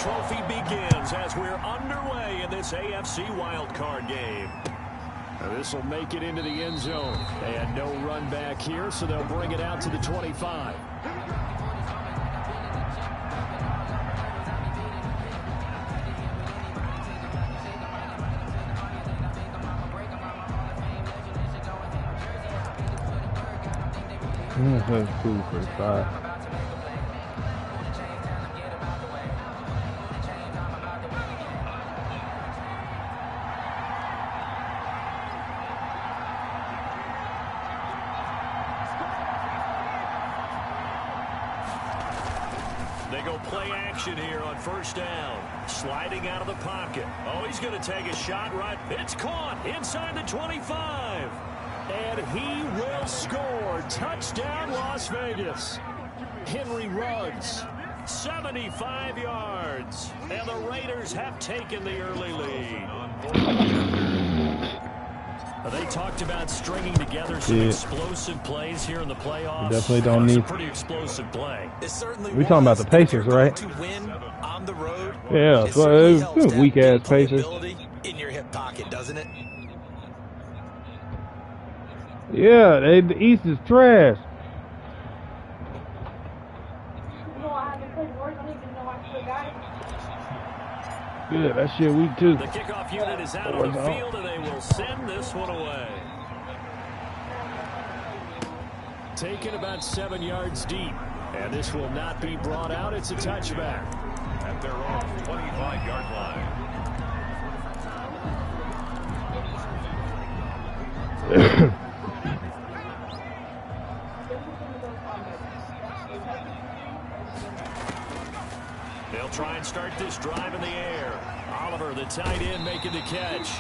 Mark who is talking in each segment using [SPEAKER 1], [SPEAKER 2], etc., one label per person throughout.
[SPEAKER 1] trophy begins as we're underway in this AFC wildcard game. This will make it into the end zone. And no run back here, so they'll bring it out to the 25.
[SPEAKER 2] That's cool for the 5.
[SPEAKER 1] They go play action here on first down. Sliding out of the pocket. Oh, he's going to take a shot right. It's caught inside the 25. And he will score. Touchdown, Las Vegas. Henry Ruggs, 75 yards. And the Raiders have taken the early lead. They talked about stringing together some explosive plays here in the playoffs.
[SPEAKER 2] We definitely don't need
[SPEAKER 1] pretty explosive play.
[SPEAKER 2] We talking about the Pacers, right?
[SPEAKER 3] To win on the road.
[SPEAKER 2] Yeah, so it was weak ass Pacers.
[SPEAKER 3] In your hip pocket, doesn't it?
[SPEAKER 2] Yeah, the East is trash. Good, that shit weak too.
[SPEAKER 1] The kickoff unit is out on the field, and they will send this one away. Taken about 7 yards deep, and this will not be brought out. It's a touchback at their own 25-yard line. They'll try and start this drive in the air. Oliver, the tight end, making the catch.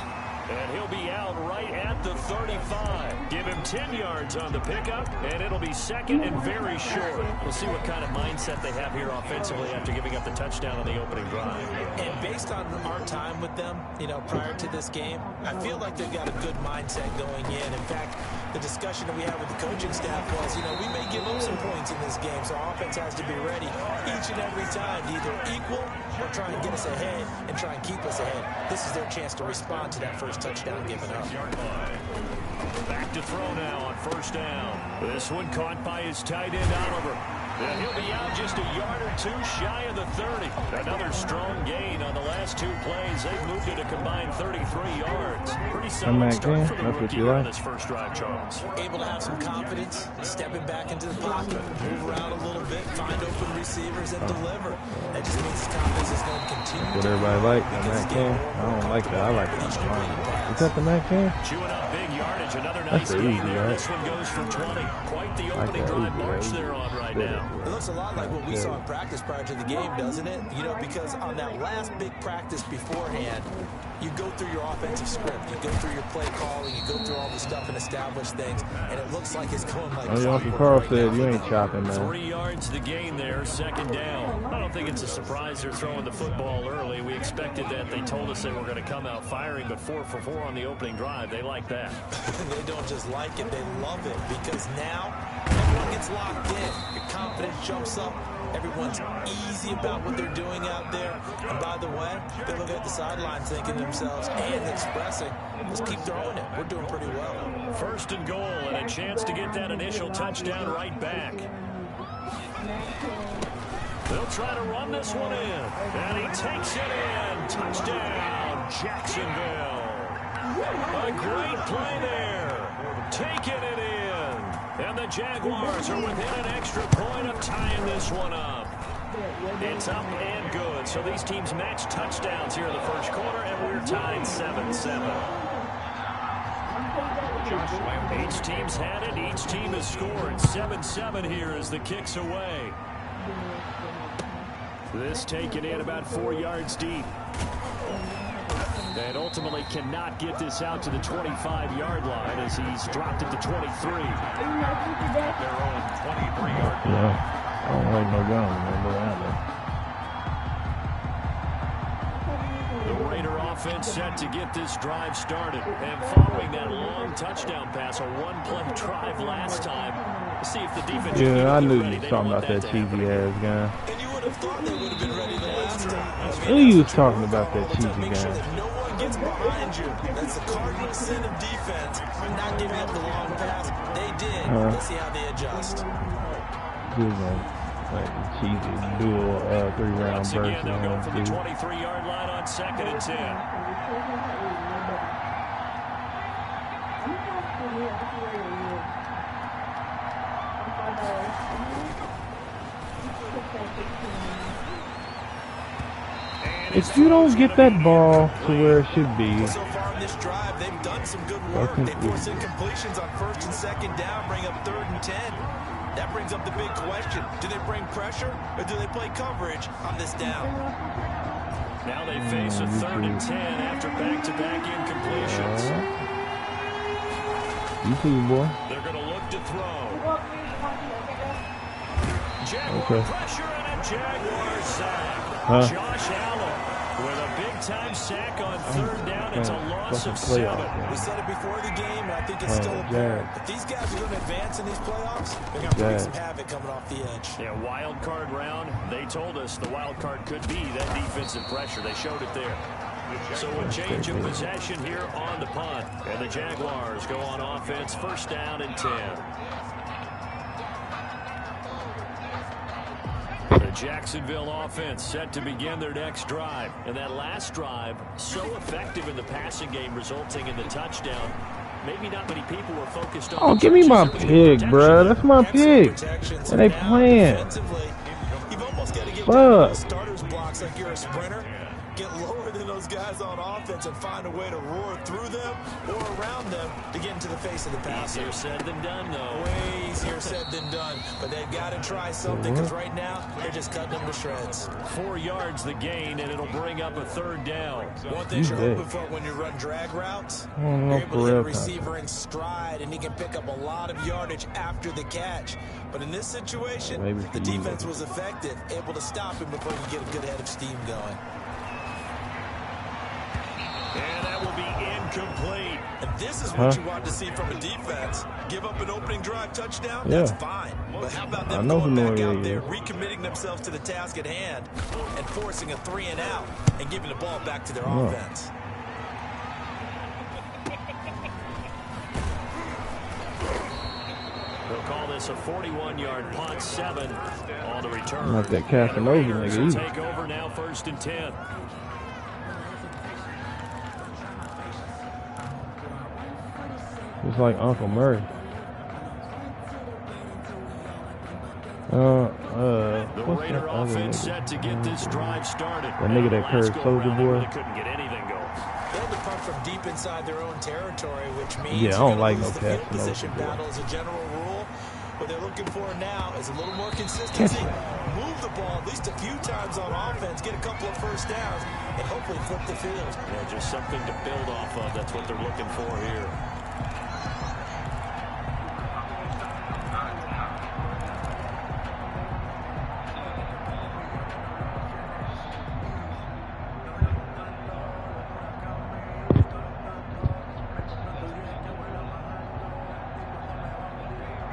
[SPEAKER 1] And he'll be out right at the 35. Give him 10 yards on the pickup, and it'll be second and very short. We'll see what kind of mindset they have here offensively after giving up the touchdown on the opening drive.
[SPEAKER 3] And based on our time with them, prior to this game, I feel like they've got a good mindset going in. In fact, the discussion that we had with the coaching staff was, we may give up some points in this game, so our offense has to be ready each and every time to either equal or try and get us ahead and try and keep us ahead. This is their chance to respond to that first touchdown given up.
[SPEAKER 1] Back to throw now on first down. This one caught by his tight end, Oliver. And he'll be out just a yard or two shy of the 30. Another strong gain on the last 2 plays. They've moved it a combined 33 yards. Pretty solid start for the rookie on this first drive, Charles.
[SPEAKER 3] Able to have some confidence, stepping back into the pocket, move around a little bit, find open receivers, and deliver. That just means his confidence is going to continue.
[SPEAKER 2] What everybody like, the Mac Cam. I don't like that. I like the line. Is that the Mac Cam?
[SPEAKER 1] Chewing up big yardage. Another nice gain there. This one goes for 20. Quite the opening drive march they're on right now.
[SPEAKER 3] It looks a lot like what we saw in practice prior to the game, doesn't it? Because on that last big practice beforehand, you go through your offensive script, you go through your play calling, you go through all the stuff and establish things, and it looks like it's going like
[SPEAKER 2] Uncle Carl said you ain't chopping, man.
[SPEAKER 1] 3 yards the gain there, second down. I don't think it's a surprise they're throwing the football early. We expected that. They told us they were going to come out firing, but 4 for 4 on the opening drive. They like that.
[SPEAKER 3] They don't just like it, they love it, because now everyone gets locked in. Your confidence jumps up. Everyone's easy about what they're doing out there. And by the way, they look at the sideline thinking to themselves and expressing, let's keep throwing it. We're doing pretty well.
[SPEAKER 1] First and goal, and a chance to get that initial touchdown right back. They'll try to run this one in. And he takes it in. Touchdown, Jacksonville. A great play there. Taking it in. And the Jaguars are within an extra point of tying this one up. It's up and good. So these teams match touchdowns here in the first quarter, and we're tied 7-7. Each team's had it. Each team has scored. 7-7 here as the kick's away. This taken in about 4 yards deep. And ultimately cannot get this out to the 25-yard line as he's dropped it to 23. At their own 23-yard line.
[SPEAKER 2] Yeah, I don't like no gun.
[SPEAKER 1] The Raider offense set to get this drive started. And following that long touchdown pass, a one-play drive last time. Let's see if the defense...
[SPEAKER 2] Yeah, I knew you were talking about that cheesy-ass guy.
[SPEAKER 3] And you would have thought they would have been ready the last time.
[SPEAKER 2] Who you was talking about that cheesy
[SPEAKER 3] Make sure
[SPEAKER 2] guy?
[SPEAKER 3] that no one gets behind you. That's the cardinal sin of defense. Not giving up the long pass. They did. Let's see how they adjust.
[SPEAKER 2] Dude, like cheesy dual 3-round
[SPEAKER 1] Once
[SPEAKER 2] burst.
[SPEAKER 1] again, they'll go from the 23-yard line on 2nd and 10.
[SPEAKER 2] If you don't get that ball to where it should be,
[SPEAKER 3] So far in this drive, they've done some good work. They force incompletions on 1st and 2nd down, bring up 3rd and 10. That brings up the big question. Do they bring pressure or do they play coverage on this down?
[SPEAKER 1] Now they face a 3rd and 10 after back-to-back incompletions.
[SPEAKER 2] You too, boy.
[SPEAKER 1] They're going to look to throw. Jaguar pressure and a Jaguar sack. Josh Allen with a big-time sack on 3rd down. It's a loss of 7.
[SPEAKER 3] We said it before the game, and I think it's still apparent. If these guys are going to advance in these playoffs, they're going to bring some havoc coming off the edge.
[SPEAKER 1] Yeah, wild card round. They told us the wild card could be that defensive pressure. They showed it there. So a change of possession here on the punt. And the Jaguars go on offense, 1st down and 10. The Jacksonville offense set to begin their next drive. And that last drive, so effective in the passing game, resulting in the touchdown. Maybe not many people were focused on.
[SPEAKER 2] Oh, give me my pig, bro. That's my pig. And they playing.
[SPEAKER 3] You've almost got to get rid starters blocks like you're a sprinter. Get lower than those guys on offense and find a way to roar through them or around them to get into the face of the passer.
[SPEAKER 1] Easier said than done, though.
[SPEAKER 3] Way easier said than done. But they've got to try something because right now they're just cutting them to shreds.
[SPEAKER 1] 4 yards the gain, and it'll bring up a 3rd down.
[SPEAKER 3] One thing you're hoping for when you run drag routes, you're able to hit a receiver in stride, and he can pick up a lot of yardage after the catch. But in this situation, the defense was effective, able to stop him before he get a good head of steam going.
[SPEAKER 1] And that will be incomplete.
[SPEAKER 3] And this is what you want to see from a defense. Give up an opening drive touchdown, that's fine. But how about them going back out there, recommitting themselves to the task at hand, and forcing a 3-and-out, and giving the ball back to their offense.
[SPEAKER 1] They'll call this a 41-yard punt, 7 on the return.
[SPEAKER 2] Not that Casanova nigga either.
[SPEAKER 1] Take over now, 1st and 10.
[SPEAKER 2] It's like Uncle Murray.
[SPEAKER 1] The Raider offense set to get this drive started.
[SPEAKER 2] That nigga that curved Soldier Boy.
[SPEAKER 1] They couldn't get anything going.
[SPEAKER 3] They had to punt from deep inside their own territory, which means
[SPEAKER 2] I don't like no
[SPEAKER 3] field position battle as a general rule. What they're looking for now is a little more consistency. Move the ball at least a few times on offense, get a couple of 1st downs, and hopefully flip the field.
[SPEAKER 1] Yeah, just something to build off of. That's what they're looking for here.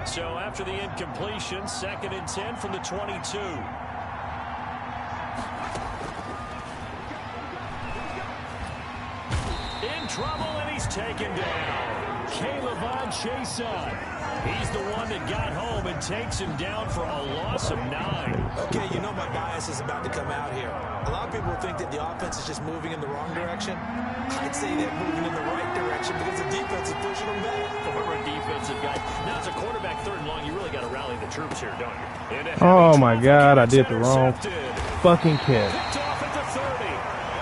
[SPEAKER 1] So after the incompletion, 2nd and 10 from the 22. In trouble, and he's taken down. Caleb Chason. He's the one that got home and takes him down for a loss of 9.
[SPEAKER 3] Okay, you know my bias is about to come out here. A lot of people think that the offense is just moving in the wrong direction. I'd say they're moving in the right direction because the defense is pushing them back.
[SPEAKER 1] Former defensive guy. Now, as a quarterback 3rd and long, you really got to rally the troops here, don't you?
[SPEAKER 2] Oh, my God. I did the wrong fucking catch.
[SPEAKER 1] Picked off at the 30.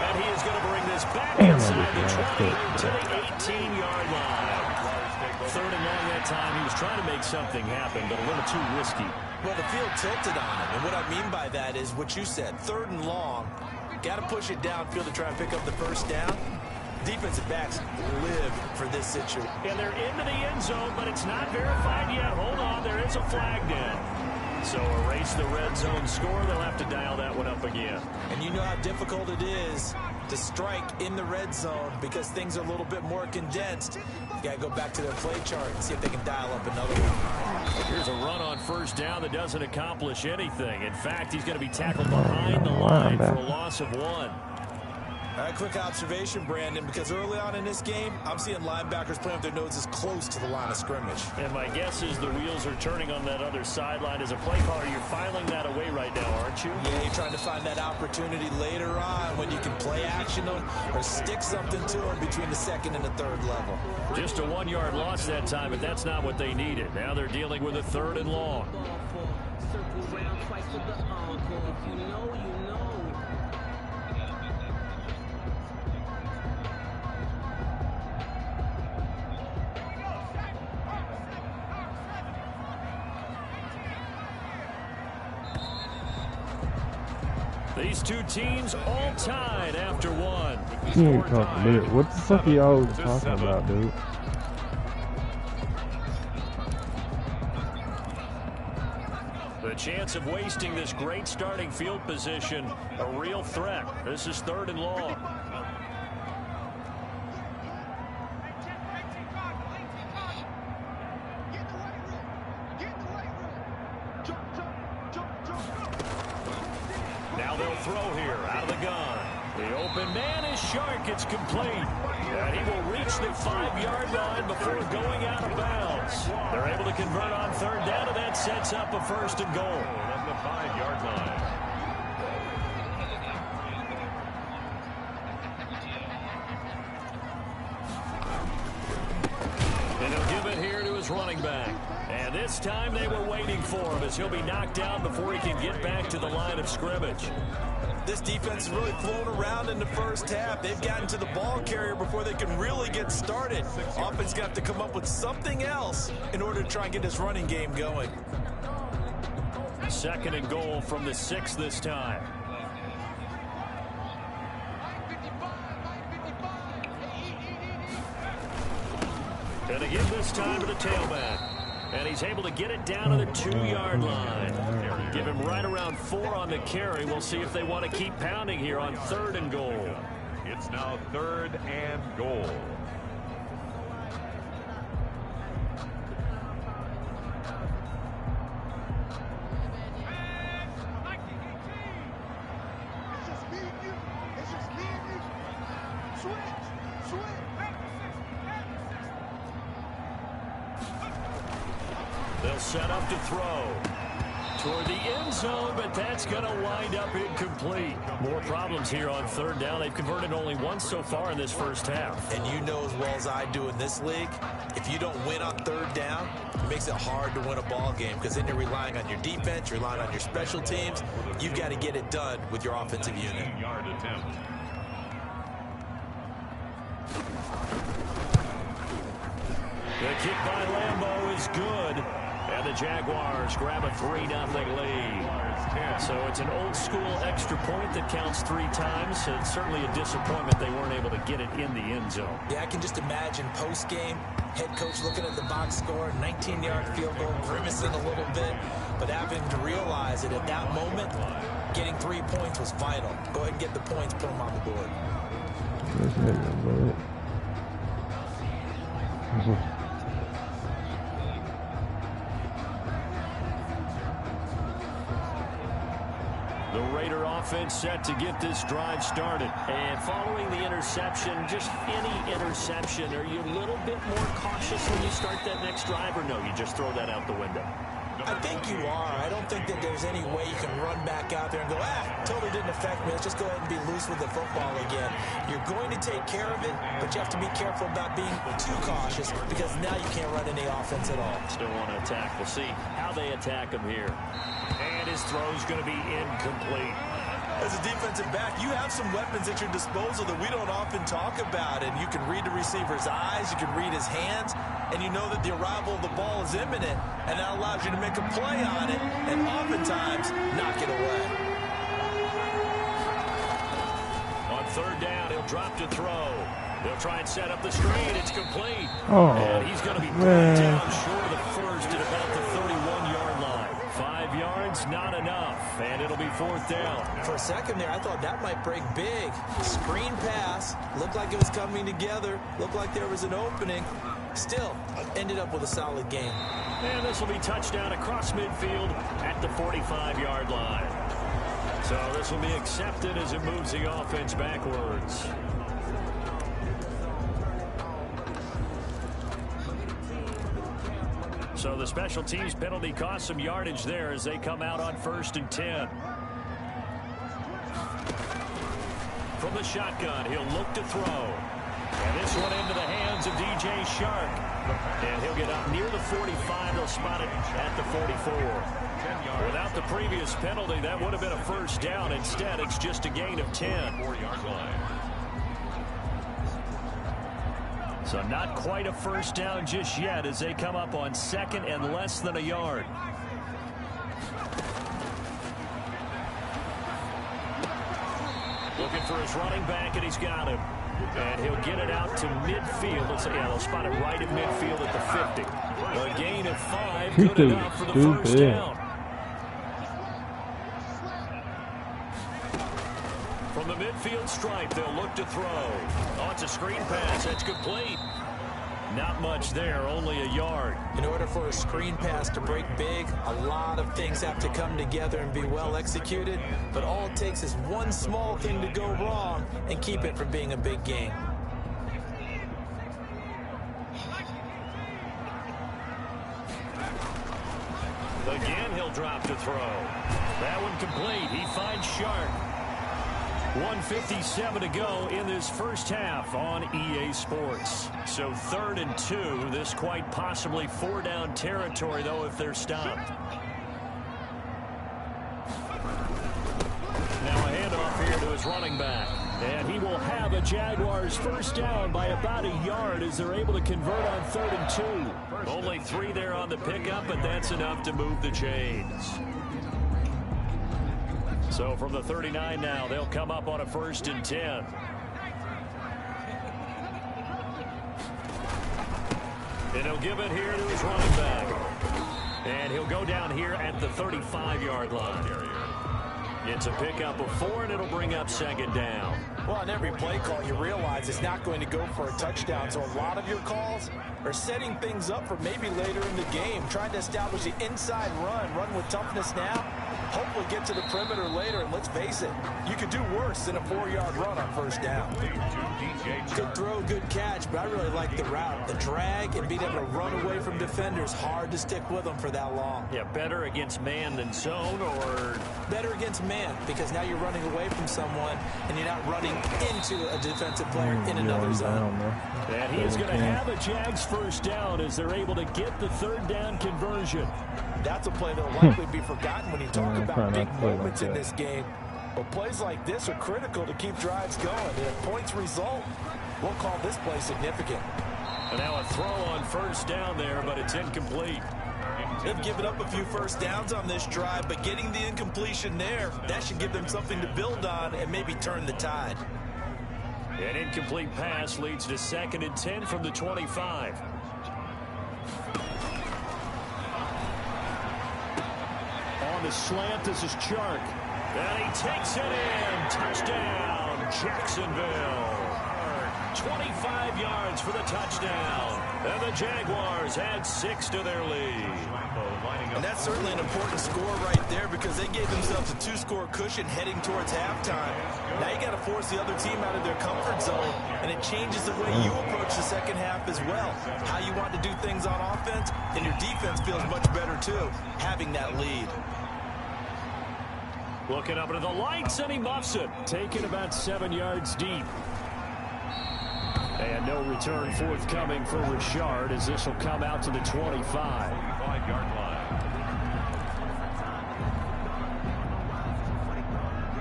[SPEAKER 1] And he is going to bring this back inside the 20 to the 18-yard line. 3rd and long that time. He was trying to make something happen, but a little too risky.
[SPEAKER 3] Well, the field tilted on him. And what I mean by that is what you said. 3rd and long. Got to push it downfield to try and pick up the 1st down. Defensive backs live for this situation.
[SPEAKER 1] And they're into the end zone, but it's not verified yet. Hold on, there is a flag down. So erase the red zone score. They'll have to dial that one up again.
[SPEAKER 3] And you know how difficult it is to strike in the red zone because things are a little bit more condensed. You got to go back to their play chart and see if they can dial up another one.
[SPEAKER 1] Here's a run on first down that doesn't accomplish anything. In fact, he's going to be tackled behind the line for a loss of 1.
[SPEAKER 3] All right, quick observation, Brandon, because early on in this game, I'm seeing linebackers playing with their noses close to the line of scrimmage.
[SPEAKER 1] And my guess is the wheels are turning on that other sideline. As a play caller, you're filing that away right now, aren't you?
[SPEAKER 3] Yeah, you're trying to find that opportunity later on when you can play action them or stick something to them between the second and the third level.
[SPEAKER 1] Just a 1-yard loss that time, but that's not what they needed. Now they're dealing with a 3rd and long. These two teams all tied after 1.
[SPEAKER 2] He ain't talking about it. What the fuck are y'all talking about, dude?
[SPEAKER 1] The chance of wasting this great starting field position, a real threat. This is 3rd and long. Now they'll throw here out of the gun. The open man is Shark. It's complete. And he will reach the 5-yard line before going out of bounds. They're able to convert on 3rd down, and that sets up a 1st and goal. At the 5-yard line. And he'll give it here to his running back. And this time they were waiting for him as he'll be knocked down before he can get back to the line of scrimmage.
[SPEAKER 3] This defense has really flown around in the first half. They've gotten to the ball carrier before they can really get started. Offense got to come up with something else in order to try and get this running game going.
[SPEAKER 1] 2nd and goal from the 6 this time. And again this time to the tailback. And he's able to get it down to the 2-yard line. Give him right around 4 on the carry. We'll see if they want to keep pounding here on 3rd and goal.
[SPEAKER 4] It's now 3rd and goal.
[SPEAKER 1] They'll set up to throw toward the end zone, but that's going to wind up incomplete. More problems here on 3rd down. They've converted only once so far in this first half.
[SPEAKER 3] And you know as well as I do in this league, if you don't win on 3rd down, it makes it hard to win a ball game because then you're relying on your defense, you're relying on your special teams. You've got to get it done with your offensive unit.
[SPEAKER 1] The kick by Lambeau is good. And the Jaguars grab a 3-0 lead. So it's an old-school extra point that counts 3 times. So it's certainly a disappointment they weren't able to get it in the end zone.
[SPEAKER 3] Yeah, I can just imagine post-game, head coach looking at the box score, 19-yard field goal, grimacing a little bit, but having to realize that at that moment, getting 3 points was vital. Go ahead and get the points, put them on the board.
[SPEAKER 1] The Raider offense set to get this drive started. And following the interception, just any interception, are you a little bit more cautious when you start that next drive, or no, you just throw that out the window?
[SPEAKER 3] I think you are. I don't think that there's any way you can run back out there and go, totally didn't affect me. Let's just go ahead and be loose with the football again. You're going to take care of it, but you have to be careful about being too cautious because now you can't run any offense at all.
[SPEAKER 1] Still want to attack. We'll see how they attack him here. And his throw's going to be incomplete.
[SPEAKER 3] As a defensive back, you have some weapons at your disposal that we don't often talk about. And you can read the receiver's eyes, you can read his hands, and you know that the arrival of the ball is imminent. And that allows you to make a play on it and oftentimes knock it away.
[SPEAKER 1] On 3rd down, he'll drop to throw. They'll try and set up the screen. It's complete.
[SPEAKER 2] Oh,
[SPEAKER 1] and he's going to be brought down short of the first at about the 31-yard line. 5 5 yards, not enough, and it'll be 4th down.
[SPEAKER 3] For a second there, I thought that might break big. Screen pass, looked like it was coming together, looked like there was an opening. Still, ended up with a solid game.
[SPEAKER 1] And this will be touchdown across midfield at the 45-yard line. So this will be accepted as it moves the offense backwards. So the special teams penalty cost some yardage there as they come out on 1st and 10. From the shotgun, he'll look to throw. And this one into the hands of DJ Shark. And he'll get up near the 45. They'll spot it at the 44. Without the previous penalty, that would have been a 1st down. Instead, it's just a gain of 10.
[SPEAKER 4] 4-yard line.
[SPEAKER 1] So not quite a 1st down just yet as they come up on 2nd and less than a yard. Looking for his running back, and he's got him. And he'll get it out to midfield. They'll spot it right at midfield at the 50. A gain of 5, good enough for the 1st down. From the midfield stripe, they'll look to throw. Oh, it's a screen pass. That's complete. Not much there, only a yard.
[SPEAKER 3] In order for a screen pass to break big, a lot of things have to come together and be well executed. But all it takes is one small thing to go wrong and keep it from being a big gain.
[SPEAKER 1] Again, he'll drop to throw. That one complete. He finds Shark. 1:57 to go in this first half on EA Sports. So 3rd and 2. This quite possibly 4-down territory, though, if they're stopped. Now a handoff here to his running back. And he will have a Jaguars 1st down by about a yard as they're able to convert on 3rd and 2. Only 3 there on the pickup, but that's enough to move the chains. So from the 39 now, they'll come up on a 1st and 10. And he'll give it here to his running back. And he'll go down here at the 35-yard line. It's a pickup of 4, and it'll bring up 2nd down.
[SPEAKER 3] Well, on every play call, you realize it's not going to go for a touchdown. So a lot of your calls are setting things up for maybe later in the game, trying to establish the inside run with toughness now. Hopefully get to the perimeter later, and let's face it, you could do worse than a 4-yard run on 1st down. Good throw, good catch, but I really like the route. The drag and being able to run away from defenders, hard to stick with them for that long.
[SPEAKER 1] Yeah, better against man than zone, or?
[SPEAKER 3] Better against man, because now you're running away from someone, and you're not running into a defensive player in another zone.
[SPEAKER 1] And he is going to have a Jags 1st down as they're able to get the 3rd down conversion.
[SPEAKER 3] That's a play that will likely be forgotten when you talk about big moments in this game. But plays like this are critical to keep drives going. And if points result, we'll call this play significant.
[SPEAKER 1] And now a throw on 1st down there, but it's incomplete.
[SPEAKER 3] They've given up a few 1st downs on this drive, but getting the incompletion there, that should give them something to build on and maybe turn the tide.
[SPEAKER 1] An incomplete pass leads to 2nd and 10 from the 25. On the slant, this is Chark. And he takes it in. Touchdown, Jacksonville. 25 yards for the touchdown. And the Jaguars add 6 to their lead.
[SPEAKER 3] And that's certainly an important score right there because they gave themselves a 2-score cushion heading towards halftime. Now you got to force the other team out of their comfort zone, and it changes the way you approach the second half as well. How you want to do things on offense, and your defense feels much better too, having that lead.
[SPEAKER 1] Looking up into the lights, and he muffs it. Taken about 7 yards deep. And no return forthcoming for Richard as this will come out to the 25.
[SPEAKER 4] 5-yard line.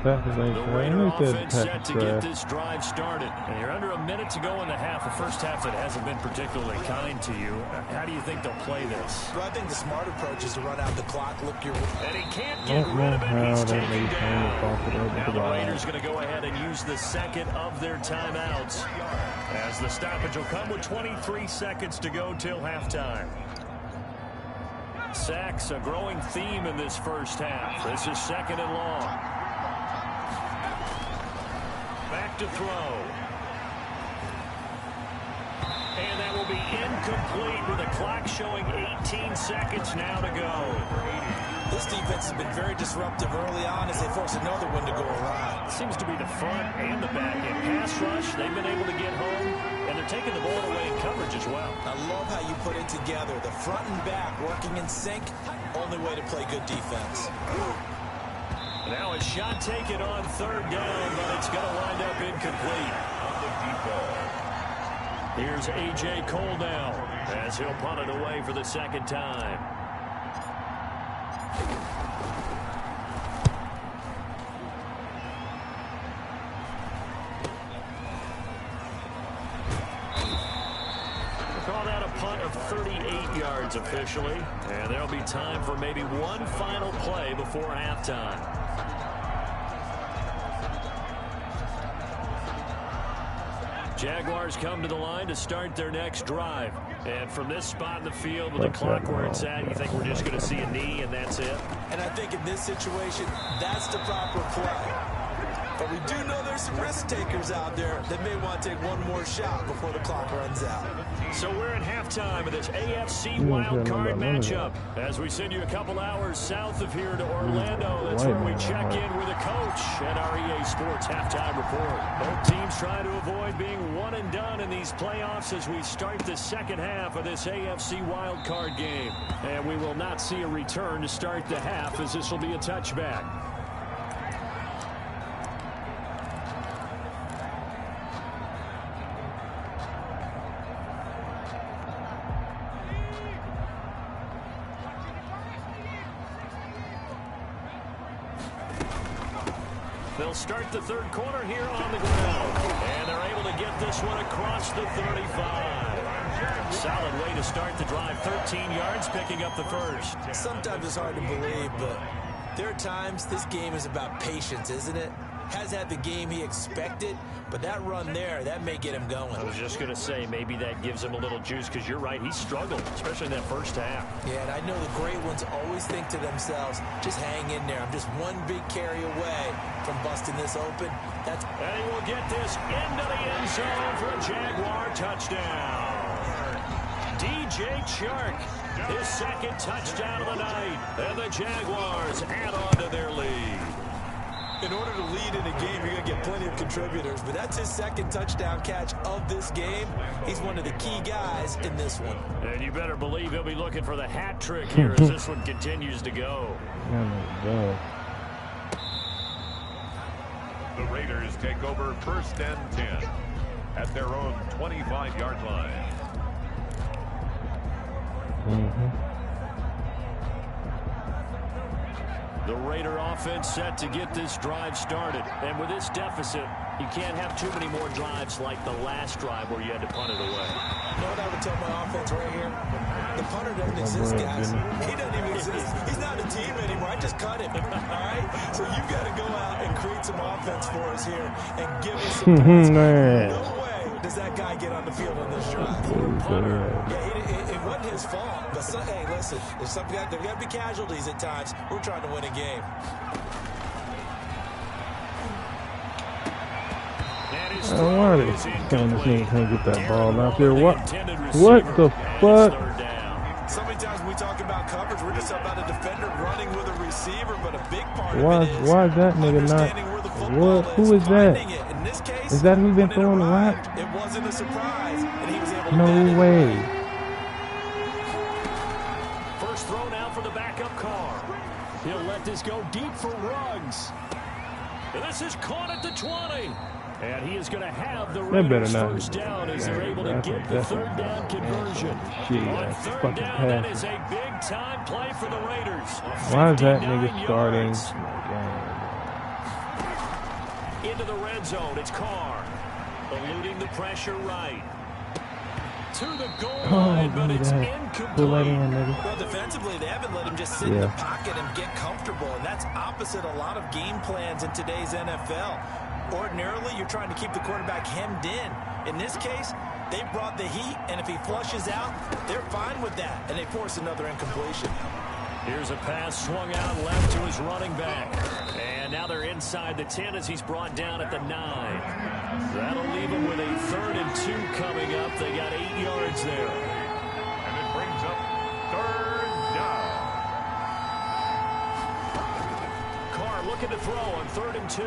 [SPEAKER 1] The Raider offense set to get this drive started. And you're under a minute to go in the half. A first half that hasn't been particularly kind to you. How do you think they'll play this?
[SPEAKER 3] Well, I think the smart approach is to run out the clock. Look your
[SPEAKER 1] and he can't get rid of it. He's taken down. Now the Raiders going to go ahead and use the second of their timeouts as the stoppage will come with 23 seconds to go till halftime. Sacks, a growing theme in this first half. This is 2nd and long. Back to throw. And that will be incomplete with the clock showing 18 seconds now to go.
[SPEAKER 3] This defense has been very disruptive early on as they force another one to go around.
[SPEAKER 1] Seems to be the front and the back end. Pass rush, they've been able to get home, and they're taking the ball away in coverage as well.
[SPEAKER 3] I love how you put it together. The front and back working in sync, only way to play good defense.
[SPEAKER 1] Now a shot taken on 3rd down, but it's going to wind up incomplete. On the deep ball. Here's A.J. Cole now as he'll punt it away for the 2nd time. Call that a punt of 38 yards officially, and there'll be time for maybe one final play before halftime. Jaguars come to the line to start their next drive. And from this spot in the field with the clock where it's at, you think we're just going to see a knee and that's it?
[SPEAKER 3] And I think in this situation, that's the proper play. But we do know there's some risk takers out there that may want to take one more shot before the clock runs out.
[SPEAKER 1] So we're at halftime of this AFC wild card matchup. As we send you a couple hours south of here to Orlando, that's where we check in with a coach at our EA Sports Halftime Report. Both teams trying to avoid being one and done in these playoffs as we start the 2nd half of this AFC wild card game. And we will not see a return to start the half as this will be a touchback. They'll start the 3rd quarter here on the ground. And they're able to get this one across the 35. Solid way to start the drive. 13 yards, picking up the first.
[SPEAKER 3] Sometimes it's hard to believe, but there are times this game is about patience, isn't it? Has had the game he expected, but that run there, that may get him going.
[SPEAKER 1] I was just going to say, maybe that gives him a little juice, because you're right, he struggled, especially in that first half.
[SPEAKER 3] Yeah, and I know the great ones always think to themselves, just hang in there. I'm just one big carry away from busting this open. And
[SPEAKER 1] he will get this into the end zone for a Jaguar touchdown. DJ Chark, his 2nd touchdown of the night, and the Jaguars add on to their lead.
[SPEAKER 3] In order to lead in a game, you're going to get plenty of contributors, but that's his 2nd touchdown catch of this game. He's one of the key guys in this one.
[SPEAKER 1] And you better believe he'll be looking for the hat trick here as this one continues to go.
[SPEAKER 2] Oh my God.
[SPEAKER 4] The Raiders take over 1st and 10 at their own 25-yard line.
[SPEAKER 1] The Raider offense set to get this drive started. And with this deficit, you can't have too many more drives like the last drive where you had to punt it away.
[SPEAKER 3] You know what I would tell my offense right here? The punter doesn't exist, guys. He doesn't even exist. He's not a team anymore. I just cut him. All right? So you've got to go out and create some offense for us here and give us some points. No way does that guy get on the field on this drive. Yeah, it wasn't his fault. But, hey, listen, there's got to be casualties at times. We're trying to win a game.
[SPEAKER 2] Why are they telling this nigga can't get that ball out there? What the fuck?
[SPEAKER 3] So many times when we talk about coverage, we're just about a defender running with a receiver, but a big part
[SPEAKER 2] why
[SPEAKER 3] of it is
[SPEAKER 2] is that nigga not? What? Who is that?
[SPEAKER 3] In this case,
[SPEAKER 2] is that who been throwing the rock?
[SPEAKER 3] It wasn't a surprise, and he was able to
[SPEAKER 2] No way.
[SPEAKER 1] First throw now for the backup car. He'll let this go deep for Ruggs. And this is caught at the 20. And he is going to have the Raiders first down as they're able to get the 3rd down conversion. On 3rd down, that is a big-time play for the Raiders.
[SPEAKER 2] Why is that nigga starting?
[SPEAKER 1] Into the red zone, it's Carr. Eluding the pressure right. To the goal line, but it's incomplete.
[SPEAKER 3] Well, defensively, they haven't let him just sit in the pocket and get comfortable. And that's opposite a lot of game plans in today's NFL. Ordinarily, you're trying to keep the quarterback hemmed in. In this case, they brought the heat, and if he flushes out, they're fine with that, and they force another incompletion.
[SPEAKER 1] Here's a pass swung out left to his running back. And now they're inside the 10 as he's brought down at the 9. That'll leave them with a 3rd and 2 coming up. They got 8 yards there.
[SPEAKER 4] And it brings up 3rd down.
[SPEAKER 1] Carr looking to throw on 3rd and 2.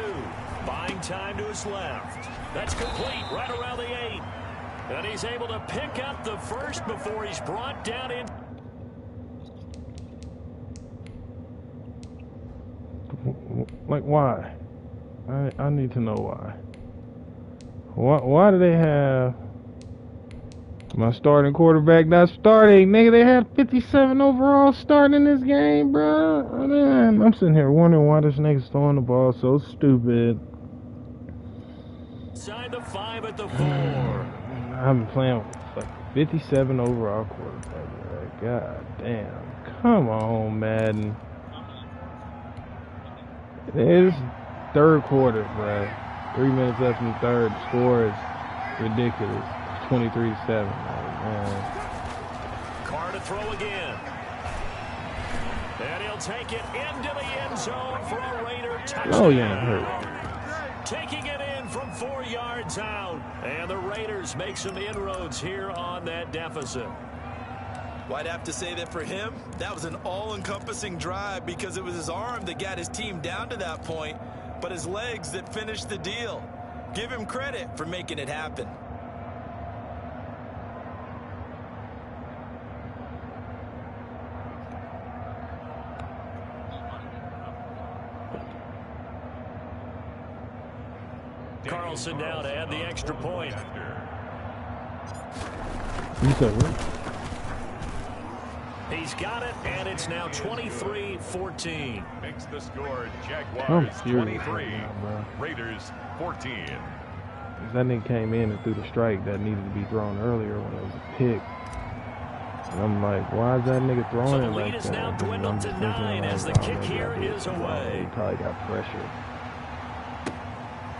[SPEAKER 1] Buying time to his left. That's complete right around the 8. And he's able to pick up the first before he's brought down in.
[SPEAKER 2] Like, why? I need to know why. Why do they have my starting quarterback not starting? Nigga, they had 57 overall starting in this game, bro. Man, I'm sitting here wondering why this nigga's throwing the ball so stupid.
[SPEAKER 1] Side the 5 at the 4.
[SPEAKER 2] I've been playing with like 57 overall quarterback, bro. God damn. Come on, Madden. It is 3rd quarter, bro. 3 minutes left in the 3rd. The score is ridiculous. 23-7. Man.
[SPEAKER 1] Carr to throw again. And he'll take it into the end zone for a Raider touchdown.
[SPEAKER 2] Oh, you ain't hurt.
[SPEAKER 1] Taking it in from 4 yards out. And the Raiders make some inroads here on that deficit.
[SPEAKER 3] Well, I'd have to say that for him, that was an all-encompassing drive because it was his arm that got his team down to that point, but his legs that finished the deal. Give him credit for making it happen.
[SPEAKER 1] Carlson now to add the extra point.
[SPEAKER 2] You said what?
[SPEAKER 1] He's got it, and it's now 23-14.
[SPEAKER 4] Makes the score Jaguars 23, Raiders 14.
[SPEAKER 2] That nigga came in and threw the strike that needed to be thrown earlier when it was a pick. And I'm like, why is that nigga throwing it like that?
[SPEAKER 1] So the lead is now dwindled to 9 as the kick here is away.
[SPEAKER 2] He probably got pressure.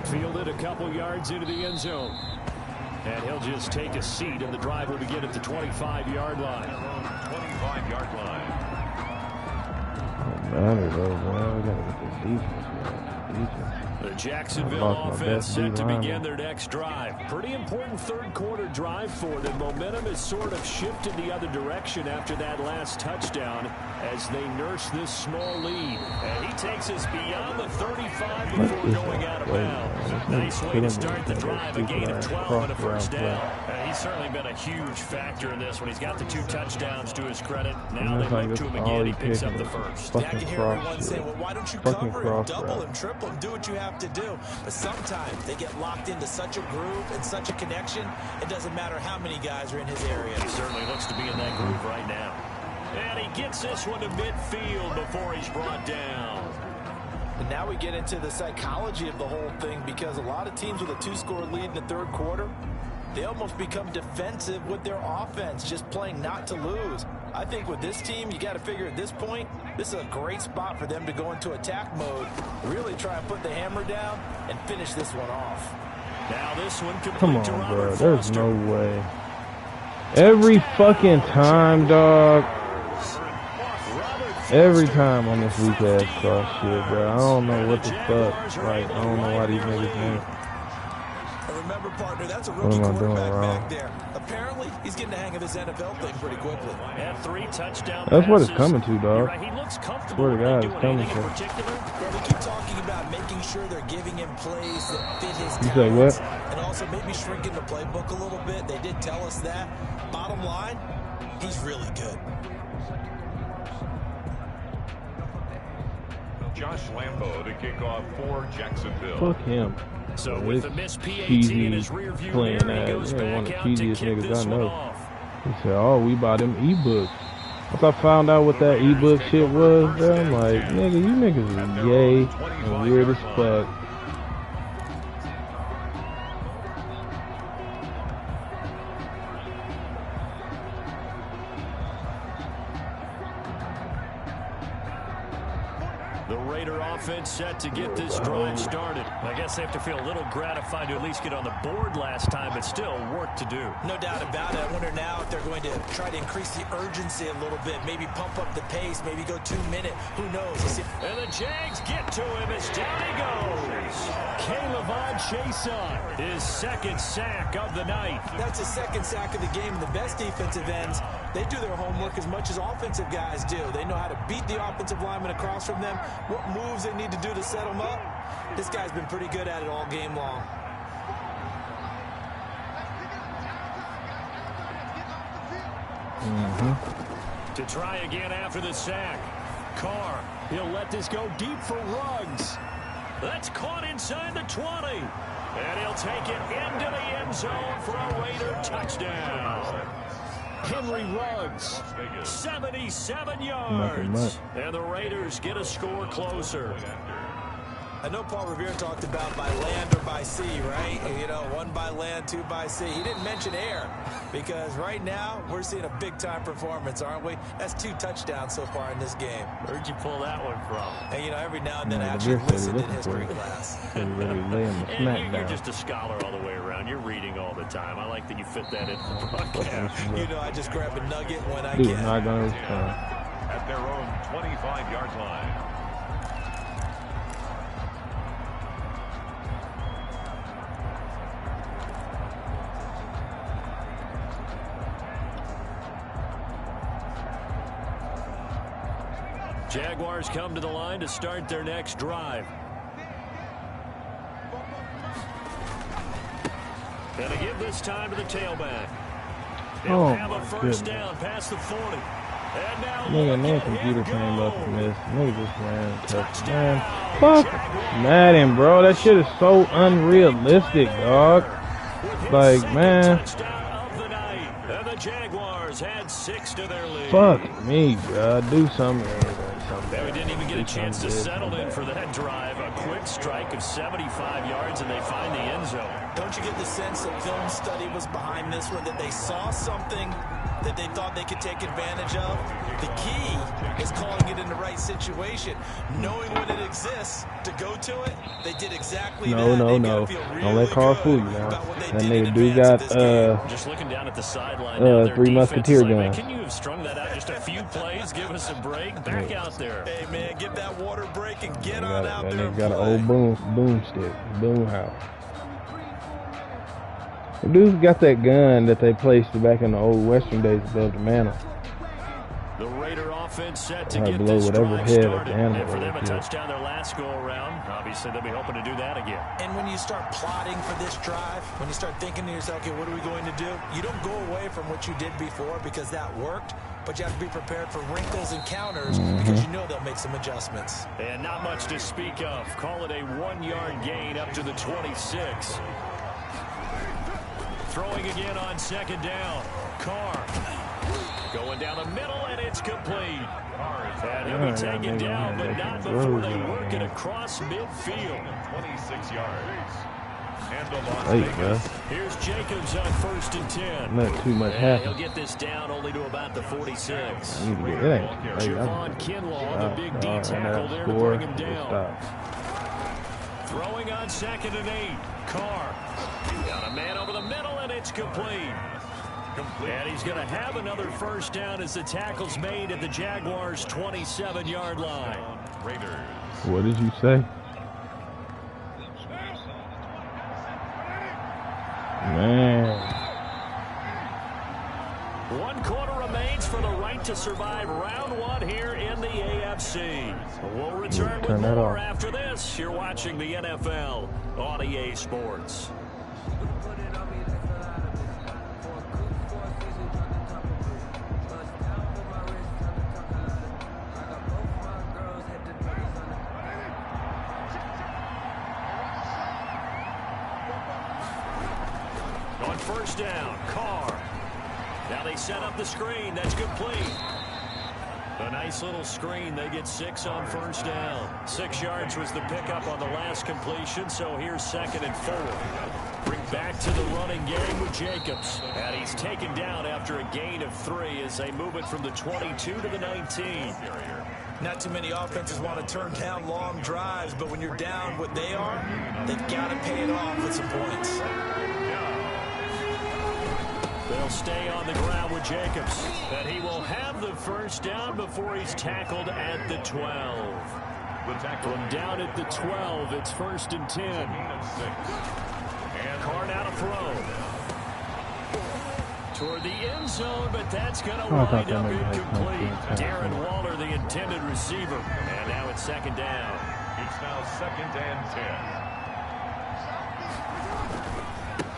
[SPEAKER 1] Fielded a couple yards into the end zone. And he'll just take a seat, and the drive will begin at the 25-yard line.
[SPEAKER 4] 25-yard line.
[SPEAKER 2] Don't matter, though, man. We gotta get this defense, man. Defense.
[SPEAKER 1] The Jacksonville offense set to begin their next drive. Pretty important 3rd quarter drive for them. Momentum has sort of shifted the other direction after that last touchdown as they nurse this small lead. And he takes us beyond the 35 before going out of bounds. Nice way to start the drive, a gain of 12 and a first down. He's certainly been a huge factor in this when he's got the 2 touchdowns to his credit. Now they look to him again, he picks up the first.
[SPEAKER 3] I can hear everyone say, well, why don't you cover him, double him, triple him, do what you have to do. But sometimes they get locked into such a groove and such a connection, it doesn't matter how many guys are in his area.
[SPEAKER 1] He certainly looks to be in that groove right now. And he gets this one to midfield before he's brought down.
[SPEAKER 3] And now we get into the psychology of the whole thing, because a lot of teams with a 2-score lead in the 3rd quarter, they almost become defensive with their offense, just playing not to lose. I think with this team, you got to figure at this point, this is a great spot for them to go into attack mode, really try and put the hammer down and finish this one off.
[SPEAKER 1] Now this one
[SPEAKER 2] come on, bro. There's no way. Every fucking time, dog. Every time on this weak ass cross shit, bro. I don't know what the fuck. Like, I don't know why these niggas think.
[SPEAKER 3] Remember, partner, that's a rookie quarterback back there. Apparently, he's getting the hang of his NFL thing pretty quickly.
[SPEAKER 1] And 3 touchdown
[SPEAKER 2] That's what it's
[SPEAKER 1] passes.
[SPEAKER 2] coming to, dog.
[SPEAKER 1] Right, he looks comfortable.
[SPEAKER 2] Swear to God, it's coming to.
[SPEAKER 3] Well, we keep talking about making sure they're giving him plays that fit his
[SPEAKER 2] You say what?
[SPEAKER 3] and also maybe shrinking the playbook a little bit. They did tell us that. Bottom line, he's really good.
[SPEAKER 4] Josh Lambo to kick off for Jacksonville.
[SPEAKER 2] Fuck him.
[SPEAKER 1] So with the missed PAT in his rear view
[SPEAKER 2] playing
[SPEAKER 1] mirror, he goes
[SPEAKER 2] one of the
[SPEAKER 1] back out to
[SPEAKER 2] cheesiest
[SPEAKER 1] kick
[SPEAKER 2] niggas
[SPEAKER 1] this
[SPEAKER 2] I
[SPEAKER 1] one
[SPEAKER 2] know.
[SPEAKER 1] off.
[SPEAKER 2] He said, oh, we bought them ebooks. Once I found out what that ebook shit was, bro, I'm like, nigga, you niggas are gay and weird as fuck.
[SPEAKER 1] The Raider offense set to get this drive started. I guess they have to feel a little gratified to at least get on the board last time, but still work to do.
[SPEAKER 3] No doubt about it. I wonder now if they're going to try to increase the urgency a little bit, maybe pump up the pace, maybe go 2 minute. Who knows?
[SPEAKER 1] And the Jags get to him as down he goes. K'Lavon Chaisson, his second sack of the night.
[SPEAKER 3] That's the second sack of the game. And the best defensive ends, they do their homework as much as offensive guys do. They know how to beat the offensive lineman across from them, what moves they need to do to set them up. This guy's been pretty good at it all game long.
[SPEAKER 1] To try again after the sack. Carr, he'll let this go deep for Ruggs. That's caught inside the 20. And he'll take it into the end zone for a Raider touchdown. Henry Ruggs, 77 yards. And the Raiders get a score closer.
[SPEAKER 3] I know Paul Revere talked about by land or by sea, right? You know, 1 by land, 2 by sea. He didn't mention air because right now we're seeing a big-time performance, aren't we? That's 2 touchdowns so far in this game.
[SPEAKER 1] Where'd you pull that one from?
[SPEAKER 3] And, you know, every now and then I actually listened in history class.
[SPEAKER 1] You're just a scholar all the way around. You're reading all the time. I like that you fit that in the broadcast.
[SPEAKER 3] You know, I just grab a nugget when I
[SPEAKER 2] Dude,
[SPEAKER 3] can.
[SPEAKER 2] not gonna
[SPEAKER 4] At their own 25-yard line.
[SPEAKER 1] Jaguars come to the line to start their next drive. And to give this time to the tailback. They'll have a first down past the 40. And now
[SPEAKER 2] Nigga, computer came up from this. Nigga just ran touchdown. Fuck Madden, bro. That shit is so unrealistic, dog. Like, man.
[SPEAKER 1] And the Jaguars had 6 to their lead.
[SPEAKER 2] Fuck me, bro. Do something.
[SPEAKER 1] They didn't even get a chance to settle in for that drive. A quick strike of 75 yards, and they find the end zone.
[SPEAKER 3] Don't you get the sense that film study was behind this one, that they saw something that they thought they could take advantage of? The key is calling it in the right situation. Knowing when it exists, to go to it, they did exactly that.
[SPEAKER 2] No. Don't let Carl fool you now. That nigga do got,
[SPEAKER 1] just looking down at the sideline
[SPEAKER 2] 3 musketeer guns.
[SPEAKER 1] Can you have strung that out just a few plays? Give us a break. Back out there.
[SPEAKER 3] Hey, man, get that water break and get on out there.
[SPEAKER 2] That nigga got an old boomstick. Boom house. The dude's got that gun that they placed back in the old Western days above the mantle.
[SPEAKER 1] The Raider offense set to
[SPEAKER 2] I'd
[SPEAKER 1] get
[SPEAKER 2] blow
[SPEAKER 1] this
[SPEAKER 2] whatever
[SPEAKER 1] drive
[SPEAKER 2] head
[SPEAKER 1] started.
[SPEAKER 2] of the animal
[SPEAKER 1] And for them, a
[SPEAKER 2] is.
[SPEAKER 1] touchdown their last go-around. Obviously, they'll be hoping to do that again.
[SPEAKER 3] And when you start plotting for this drive, when you start thinking to yourself, okay, what are we going to do? You don't go away from what you did before because that worked, but you have to be prepared for wrinkles and counters because you know they'll make some adjustments.
[SPEAKER 1] And not much to speak of. Call it a 1-yard gain up to the 26. Throwing again on second down. Carr going down the middle, and it's complete. And he'll be taken down, but not before they work it across midfield.
[SPEAKER 4] 26 yards. Handle Las
[SPEAKER 2] Hey,
[SPEAKER 4] Vegas.
[SPEAKER 1] Here's Jacobs on 1st and 10.
[SPEAKER 2] Not too much
[SPEAKER 1] And
[SPEAKER 2] happen.
[SPEAKER 1] he'll get this down only to about the 46.
[SPEAKER 2] It ain't.
[SPEAKER 1] Javon Kinlaw, the big D tackle there to bring him down. Throwing on 2nd and 8. Carr. Got a man over the middle, and it's complete. And he's going to have another first down as the tackle's made at the Jaguars' 27-yard line.
[SPEAKER 4] Raiders.
[SPEAKER 2] What did you say? Man.
[SPEAKER 1] 1 quarter remains for the right to survive round 1 here in the AFC. We'll return with more after this. You're watching the NFL on EA Sports. On first down, Carr. Now they set up the screen. That's complete. A nice little screen. They get 6 on first down. 6 yards was the pickup on the last completion, so here's 2nd and 4. Bring back to the running game with Jacobs. And he's taken down after a gain of 3 as they move it from the 22 to the 19.
[SPEAKER 3] Not too many offenses want to turn down long drives, but when you're down what they are, they've got to pay it off with some points.
[SPEAKER 1] They'll stay on the ground with Jacobs. And he will have the first down before he's tackled at the 12. From down at the 12, it's 1st and 10. And Card out of throw. Toward the end zone, but that's going to wind up incomplete. Darren Waller, the intended receiver. And now it's 2nd down.
[SPEAKER 4] It's now 2nd and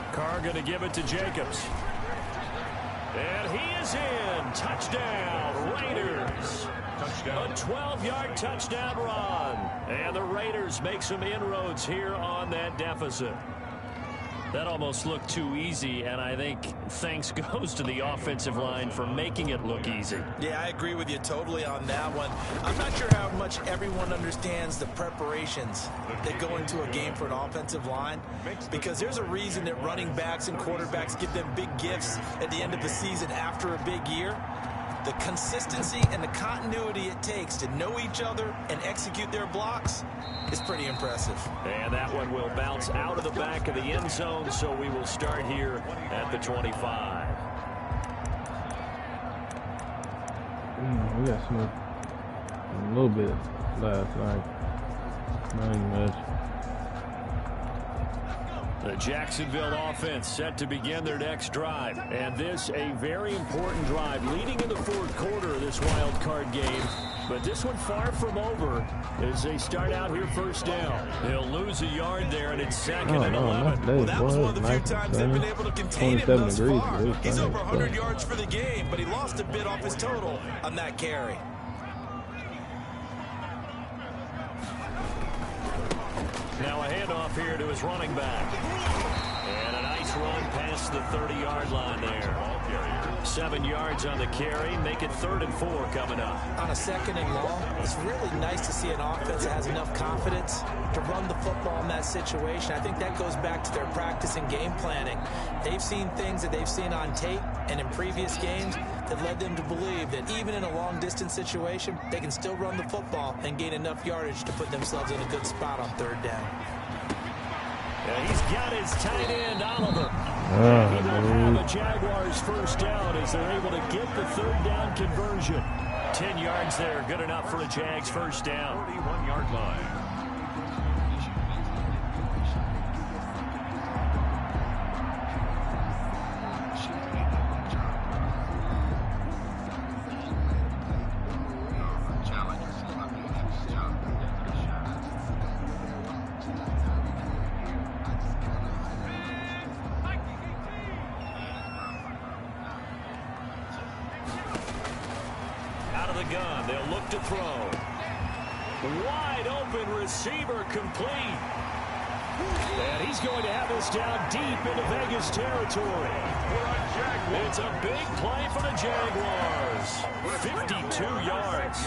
[SPEAKER 4] 10.
[SPEAKER 1] Carr going to give it to Jacobs. And he is in. Touchdown, Raiders. Touchdown. A 12-yard touchdown run. And the Raiders make some inroads here on that deficit. That almost looked too easy, and I think thanks goes to the offensive line for making it look easy.
[SPEAKER 3] Yeah, I agree with you totally on that one. I'm not sure how much everyone understands the preparations that go into a game for an offensive line, because there's a reason that running backs and quarterbacks give them big gifts at the end of the season after a big year. The consistency and the continuity it takes to know each other and execute their blocks is pretty impressive.
[SPEAKER 1] And that one will bounce out of the back of the end zone, so we will start here at the 25.
[SPEAKER 2] We got some a little bit last night. Not even much.
[SPEAKER 1] The Jacksonville offense set to begin their next drive. And this a very important drive leading in the 4th quarter of this wild card game. But this one far from over as they start out here 1st down. They'll lose a yard there, and it's 2nd and 11.
[SPEAKER 3] Well, that was one of the few times they've been able to contain him thus far. He's over 100 yards for the game, but he lost a bit off his total on that carry.
[SPEAKER 1] Now a handoff here to his running back. And a nice run past the 30-yard line there. 7 yards on the carry. Make it 3rd and 4 coming up.
[SPEAKER 3] On a 2nd and long, it's really nice to see an offense that has enough confidence to run the football in that situation. I think that goes back to their practice and game planning. They've seen things that they've seen on tape and in previous games that led them to believe that even in a long-distance situation, they can still run the football and gain enough yardage to put themselves in a good spot on 3rd down.
[SPEAKER 1] Yeah, he's got his tight end, Oliver. He will have a Jaguars 1st down as they're able to get the 3rd down conversion. 10 yards there, good enough for a Jags 1st down.
[SPEAKER 4] 31-yard line.
[SPEAKER 1] Gun. They'll look to throw. Wide open receiver complete. And he's going to have this down deep into Vegas territory. It's a big play for the Jaguars. 52 yards.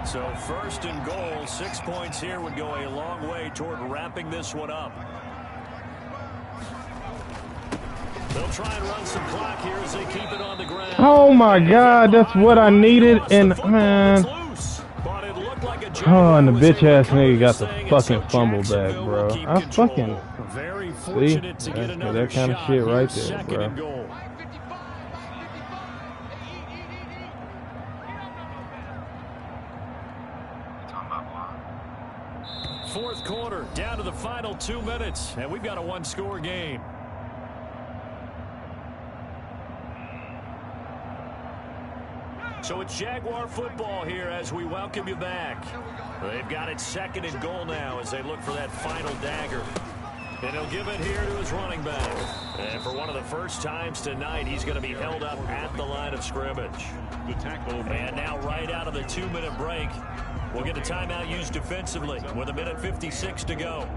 [SPEAKER 1] So 1st and goal, 6 points here would go a long way toward wrapping this one up. They'll try and run some clock here as they keep it on the ground.
[SPEAKER 2] Oh my God, that's what I needed, and man. Oh, and the bitch ass nigga got the fucking fumble back, bro. I fucking see that kind of shit right there, bro.
[SPEAKER 1] Fourth quarter, down to the final 2 minutes, and we've got a one-score game. So it's Jaguar football here as we welcome you back. They've got it 2nd and goal now as they look for that final dagger. And he'll give it here to his running back. And for one of the first times tonight, he's going to be held up at the line of scrimmage.
[SPEAKER 4] The tackle.
[SPEAKER 1] And now right out of the 2-minute break, we'll get a timeout used defensively with 1:56 to go.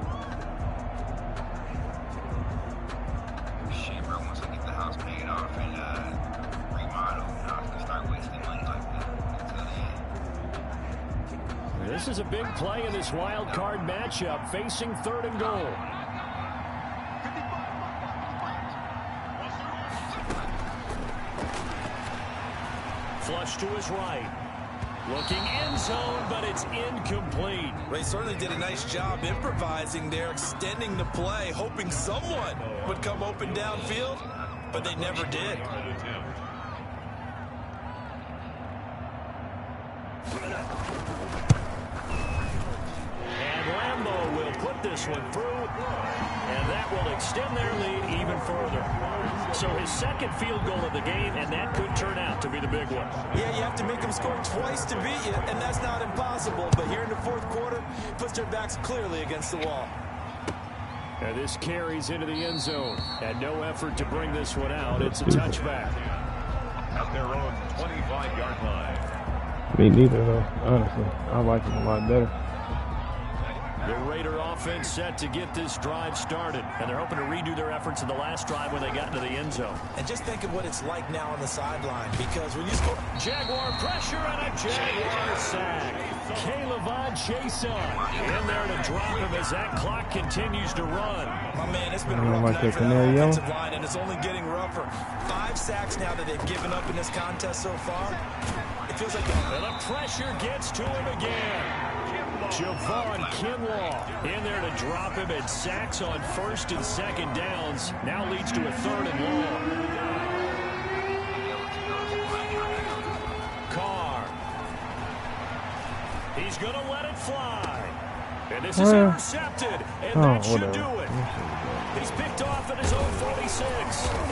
[SPEAKER 5] Shit, bro, once I get the house paid off and remodel, I can start wasting money like that until the end.
[SPEAKER 1] This is a big play in this wild card matchup, facing 3rd and goal. pitch to his right. Looking end zone, but it's incomplete.
[SPEAKER 3] They certainly did a nice job improvising there, extending the play, hoping someone would come open downfield, but they never did.
[SPEAKER 1] And Lambeau will put this one through, and that will extend their lead even further. So his second field goal of the game, and that could turn out to be the big one.
[SPEAKER 3] Yeah, you have to make them score twice to beat you, and that's not impossible. But here in the fourth quarter, puts their backs clearly against the wall.
[SPEAKER 1] And this carries into the end zone. And no effort to bring this one out. It's a touchback.
[SPEAKER 4] At their own 25-yard line.
[SPEAKER 2] Me neither, though, honestly. I like him a lot better.
[SPEAKER 1] The Raider offense set to get this drive started. And they're hoping to redo their efforts in the last drive when they got into the end zone.
[SPEAKER 3] And just think of what it's like now on the sideline. Because when you score...
[SPEAKER 1] Jaguar pressure and a Jaguar sack. Caleb Jason in there to drop him as that clock continues to run.
[SPEAKER 3] My man, it's been a rough night for that offensive line, and it's only getting rougher. 5 sacks now that they've given up in this contest so far. It feels like...
[SPEAKER 1] And the pressure gets to him again. Javon Kinlaw in there to drop him, and sacks on first and second downs. Now leads to a 3rd and long. Carr. He's going to let it fly. And this is intercepted, and that should do it. He's picked off at his own 46.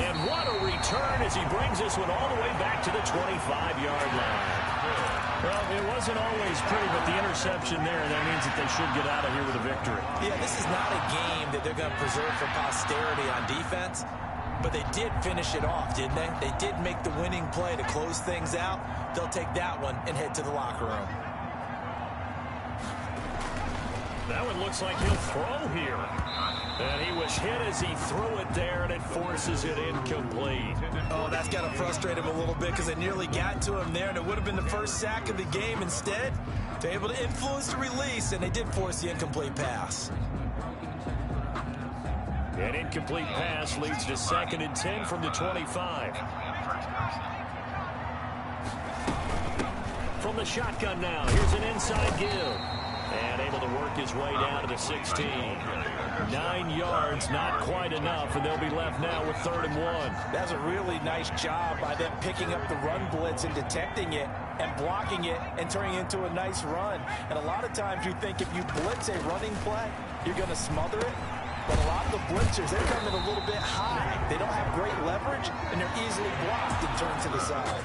[SPEAKER 1] And what a return as he brings this one all the way back to the 25-yard line. Well, it wasn't always pretty, but the interception there, that means that they should get out of here with a victory.
[SPEAKER 3] Yeah, this is not a game that they're going to preserve for posterity on defense, but they did finish it off, didn't they? They did make the winning play to close things out. They'll take that one and head to the locker room.
[SPEAKER 1] That one looks like he'll throw here. And he was hit as he threw it there, and it forces it incomplete.
[SPEAKER 3] Oh, that's got to frustrate him a little bit because they nearly got to him there, and it would have been the first sack of the game. Instead, they're able to influence the release, and they did force the incomplete pass.
[SPEAKER 1] An incomplete pass leads to 2nd and 10 from the 25. From the shotgun now, here's an inside give. And able to work his way down to the 16. 9 yards, not quite enough, and they'll be left now with 3rd and 1.
[SPEAKER 3] That's a really nice job by them picking up the run blitz and detecting it and blocking it and turning it into a nice run. And a lot of times you think if you blitz a running play, you're going to smother it. But a lot of the blitzers, they come in a little bit high. They don't have great leverage, and they're easily blocked and turned to the side.